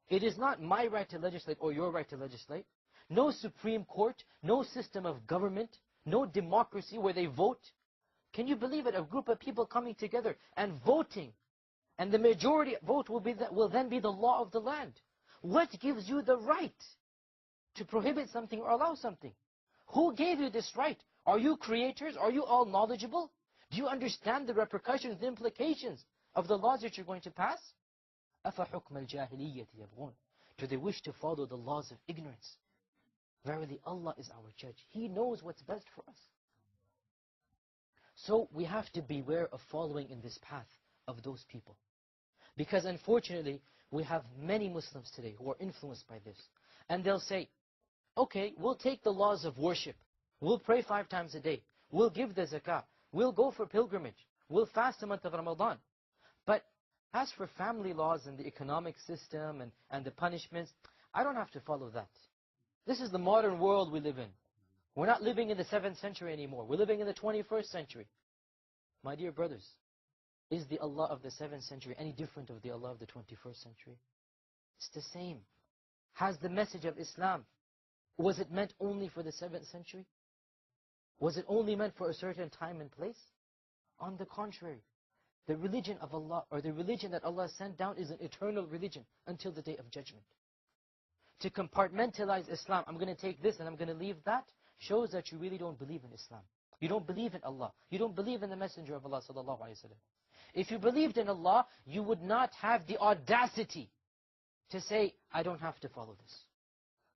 It is not my right to legislate or your right to legislate. No Supreme Court, no system of government, no democracy where they vote. Can you believe it? A group of people coming together and voting, and the majority vote will then be the law of the land. What gives you the right to prohibit something or allow something? Who gave you this right? Are you creators? Are you all knowledgeable? Do you understand the repercussions, the implications of the laws that you're going to pass? أَفَحُكْمَ الْجَاهِلِيَّةِ يَبْغُونَ. Do they wish to follow the laws of ignorance? Verily, Allah is our judge. He knows what's best for us. So we have to beware of following in this path of those people. Because unfortunately, we have many Muslims today who are influenced by this. And they'll say, okay, we'll take the laws of worship. We'll pray 5 times a day. We'll give the zakah. We'll go for pilgrimage. We'll fast the month of Ramadan. But as for family laws and the economic system and the punishments, I don't have to follow that. This is the modern world we live in. We're not living in the 7th century anymore. We're living in the 21st century. My dear brothers, is the Allah of the 7th century any different of the Allah of the 21st century? It's the same. Has the message of Islam, was it meant only for the 7th century? Was it only meant for a certain time and place? On the contrary, the religion of Allah, or the religion that Allah sent down, is an eternal religion until the day of judgment. To compartmentalize Islam, I'm going to take this and I'm going to leave that, shows that you really don't believe in Islam. You don't believe in Allah. You don't believe in the Messenger of Allah sallallahu alaihi wasallam. If you believed in Allah, you would not have the audacity to say, I don't have to follow this.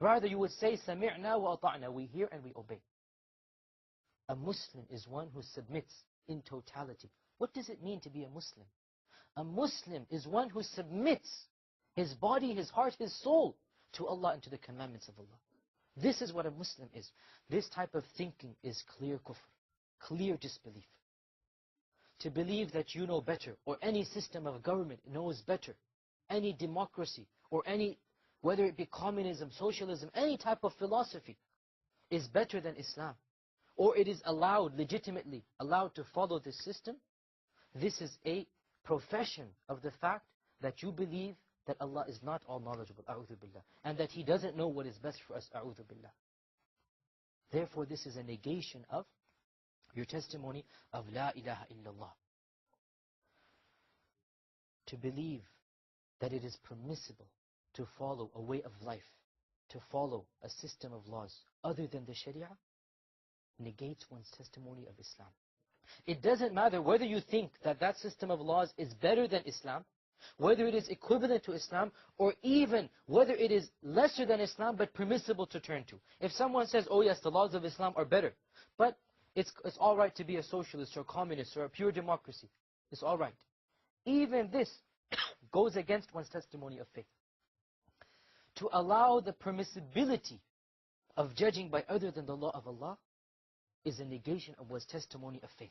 Rather, you would say, سَمِعْنَا وَأَطَعْنَا. We hear and we obey. A Muslim is one who submits in totality. What does it mean to be a Muslim? A Muslim is one who submits his body, his heart, his soul to Allah and to the commandments of Allah. This is what a Muslim is. This type of thinking is clear kufr, clear disbelief. To believe that you know better, or any system of government knows better, any democracy, or any, whether it be communism, socialism, any type of philosophy, is better than Islam, or it is allowed, legitimately allowed to follow this system, this is a profession of the fact that you believe that Allah is not all knowledgeable, a'udhu billah, and that He doesn't know what is best for us, a'udhu billah. Therefore, this is a negation of your testimony of La ilaha illallah. To believe that it is permissible to follow a way of life, to follow a system of laws other than the Sharia, negates one's testimony of Islam. It doesn't matter whether you think that that system of laws is better than Islam, whether it is equivalent to Islam, or even whether it is lesser than Islam but permissible to turn to. If someone says, oh yes, the laws of Islam are better, but it's all right to be a socialist or a communist or a pure democracy, it's all right. Even this goes against one's testimony of faith. To allow the permissibility of judging by other than the law of Allah is a negation of one's testimony of faith.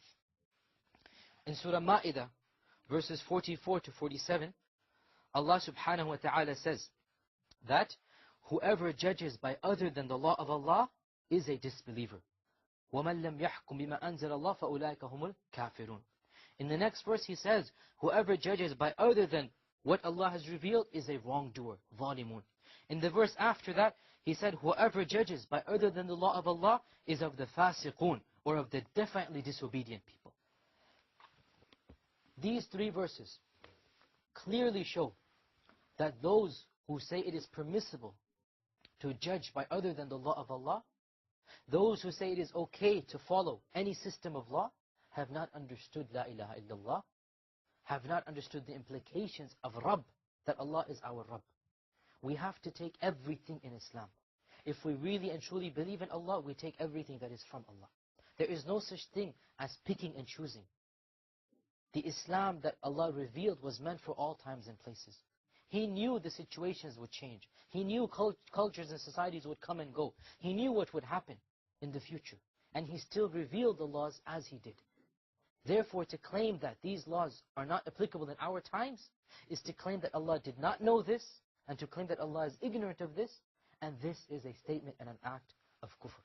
In Surah Ma'idah, verses 44 to 47, Allah subhanahu wa ta'ala says that whoever judges by other than the law of Allah is a disbeliever. وَمَنْ لَمْ يَحْكُمْ بِمَا أَنزَلَ اللَّهُ فَأُولَٰئِكَ هُمُ الْكَافِرُونَ. In the next verse He says, whoever judges by other than what Allah has revealed is a wrongdoer, ظالمون. In the verse after that, He said, whoever judges by other than the law of Allah is of the fasiqun, or of the defiantly disobedient people. These 3 verses clearly show that those who say it is permissible to judge by other than the law of Allah, those who say it is okay to follow any system of law, have not understood La ilaha illallah, have not understood the implications of Rabb, that Allah is our Rabb. We have to take everything in Islam. If we really and truly believe in Allah, we take everything that is from Allah. There is no such thing as picking and choosing. The Islam that Allah revealed was meant for all times and places. He knew the situations would change. He knew cultures and societies would come and go. He knew what would happen in the future. And He still revealed the laws as He did. Therefore, to claim that these laws are not applicable in our times is to claim that Allah did not know this, and to claim that Allah is ignorant of this, and this is a statement and an act of kufr.